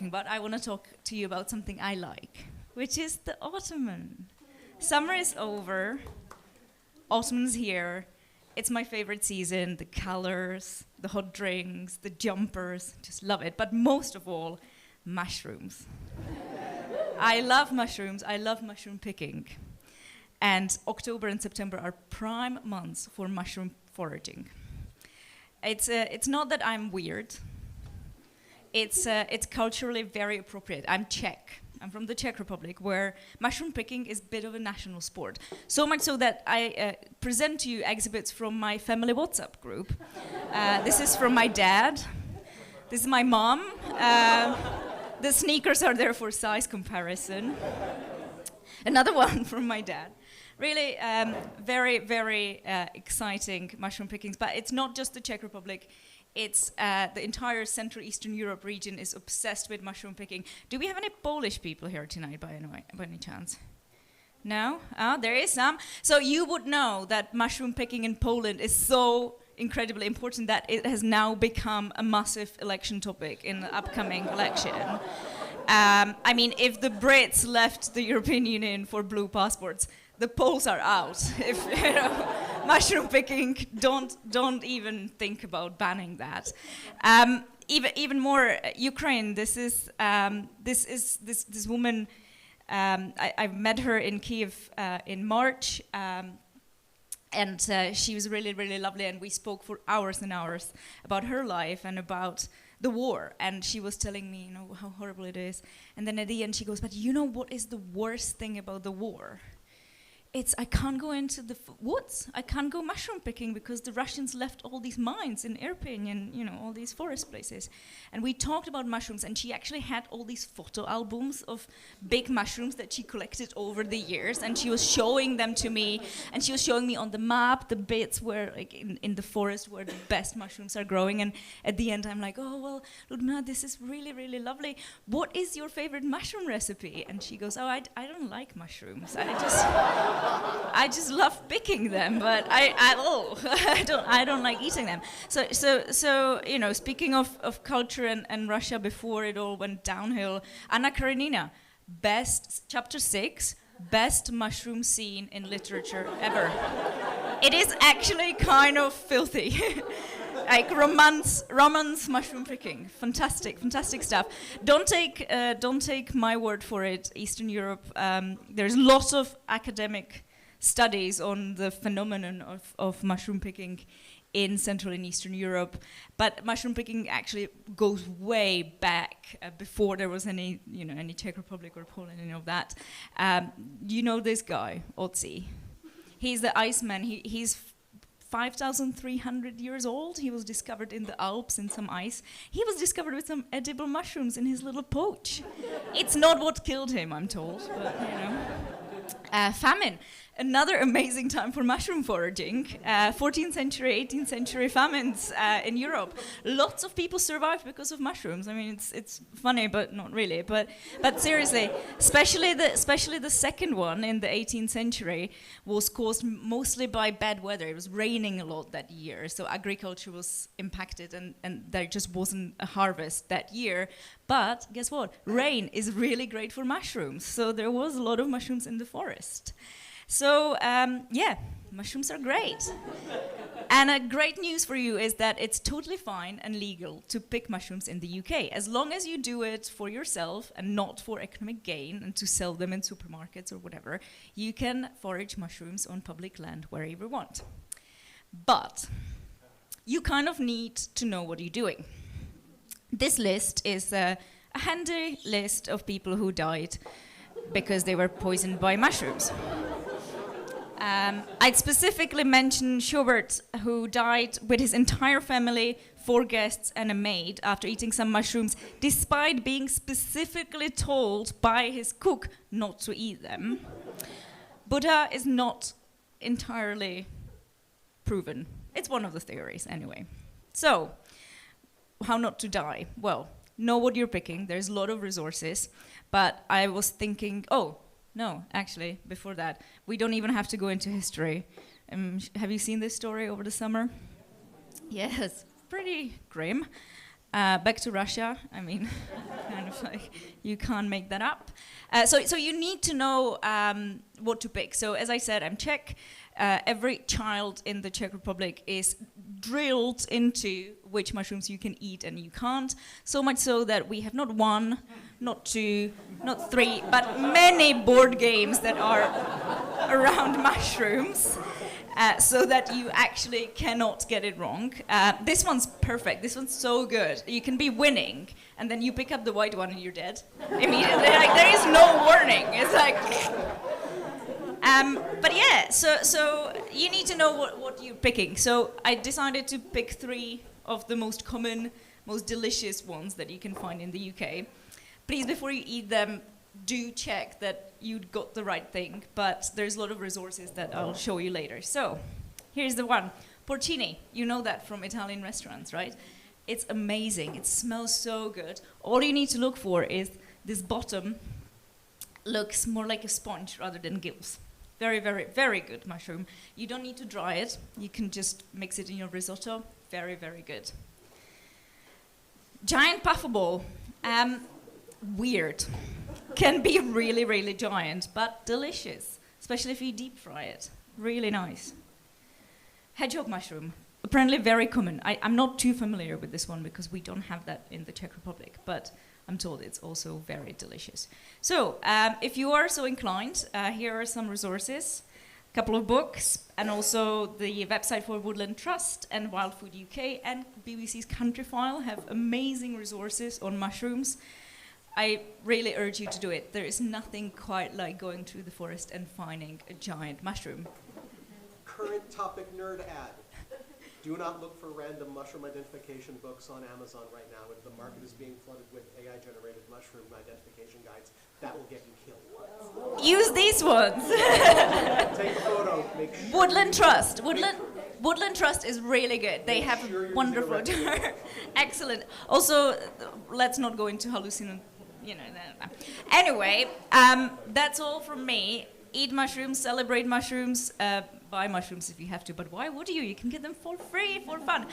But I want to talk to you about something I like, which is the autumn. Summer is over, autumn's here. It's my favorite season, the colors, the hot drinks, the jumpers, just love it. But most of all, mushrooms. I love mushrooms, I love mushroom picking. And October and September are prime months for mushroom foraging. It's not that I'm weird. It's culturally very appropriate. I'm Czech. I'm from the Czech Republic, where mushroom picking is a bit of a national sport. So much so that I present to you exhibits from my family WhatsApp group. This is from my dad. This is my mom. The sneakers are there for size comparison. Another one from my dad. Really very, very exciting mushroom pickings. But it's not just the Czech Republic. It's the entire Central Eastern Europe region is obsessed with mushroom picking. Do we have any Polish people here tonight by any chance? No? There is some. So you would know that mushroom picking in Poland is so incredibly important that it has now become a massive election topic in the upcoming election. I mean, if the Brits left the European Union for blue passports, the Poles are out. If mushroom picking, don't even think about banning that. Even more, Ukraine. This woman. I met her in Kiev in March, and she was really, really lovely. And we spoke for hours and hours about her life and about the war. And she was telling me, how horrible it is. And then at the end, she goes, "But you know what is the worst thing about the war? I can't go into the woods. I can't go mushroom picking because the Russians left all these mines in Irpin and all these forest places." And we talked about mushrooms, and she actually had all these photo albums of big mushrooms that she collected over the years, and she was showing them to me, and she was showing me on the map the bits where, like in the forest, where the best mushrooms are growing. And at the end, I'm like, "Oh well, Ludmila, this is really, really lovely. What is your favorite mushroom recipe?" And she goes, "Oh, I don't like mushrooms. I just love picking them, but I don't like eating them." So speaking of culture and Russia before it all went downhill, Anna Karenina, chapter 6, best mushroom scene in literature ever. It is actually kind of filthy. Like romance mushroom picking, fantastic stuff. Don't take my word for it. Eastern Europe, there's lots of academic studies on the phenomenon of mushroom picking in Central and Eastern Europe, but mushroom picking actually goes way back before there was any Czech Republic or Poland, any of that. You know this guy, Otzi. He's the Iceman. He's 5,300 years old. He was discovered in the Alps in some ice. He was discovered with some edible mushrooms in his little pouch. It's not what killed him, I'm told, but famine. Another amazing time for mushroom foraging. 14th century, 18th century famines in Europe. Lots of people survived because of mushrooms. I mean, it's funny, but not really. But seriously, especially the second one in the 18th century was caused mostly by bad weather. It was raining a lot that year, so agriculture was impacted, and there just wasn't a harvest that year. But guess what? Rain is really great for mushrooms. So there was a lot of mushrooms in the forest. So, mushrooms are great. And great news for you is that it's totally fine and legal to pick mushrooms in the UK, as long as you do it for yourself and not for economic gain and to sell them in supermarkets or whatever. You can forage mushrooms on public land wherever you want. But you kind of need to know what you're doing. This list is a handy list of people who died because they were poisoned by mushrooms. I'd specifically mention Schubert, who died with his entire family, 4 guests and a maid, after eating some mushrooms, despite being specifically told by his cook not to eat them. Buddha is not entirely proven. It's one of the theories, anyway. So, how not to die? Well, know what you're picking. There's a lot of resources. But I was thinking, no, actually, before that, we don't even have to go into history. Have you seen this story over the summer? Yes, pretty grim. Back to Russia. I mean, kind of like you can't make that up. So you need to know what to pick. So as I said, I'm Czech. Every child in the Czech Republic is drilled into which mushrooms you can eat and you can't. So much so that we have not one, not two, not three, but many board games that are around mushrooms. So that you actually cannot get it wrong. This one's perfect. This one's so good. You can be winning, and then you pick up the white one and you're dead immediately. Like, there is no warning. It's like... but yeah, so you need to know what you're picking. So I decided to pick 3 of the most common, most delicious ones that you can find in the UK. Please, before you eat them, do check that you got the right thing, but there's a lot of resources that I'll show you later. So here's the one, porcini. You know that from Italian restaurants, right? It's amazing. It smells so good. All you need to look for is this bottom looks more like a sponge rather than gills. Very, very, very good mushroom. You don't need to dry it. You can just mix it in your risotto. Very, very good. Giant puffball. Weird. Can be really, really giant, but delicious, especially if you deep fry it. Really nice. Hedgehog mushroom, apparently very common. I'm not too familiar with this one because we don't have that in the Czech Republic, but I'm told it's also very delicious. So, if you are so inclined, here are some resources, a couple of books, and also the website for Woodland Trust and Wild Food UK and BBC's Countryfile have amazing resources on mushrooms. I really urge you to do it. There is nothing quite like going through the forest and finding a giant mushroom. Current topic nerd ad. Do not look for random mushroom identification books on Amazon right now. The market is being flooded with AI-generated mushroom identification guides. That will get you killed. Use these ones. Take a photo. Make sure Woodland Trust. Woodland Trust is really good. They have wonderful. Excellent. Also, let's not go into hallucination. Anyway, that's all from me. Eat mushrooms, celebrate mushrooms, buy mushrooms if you have to, but why would you? You can get them for free, for fun.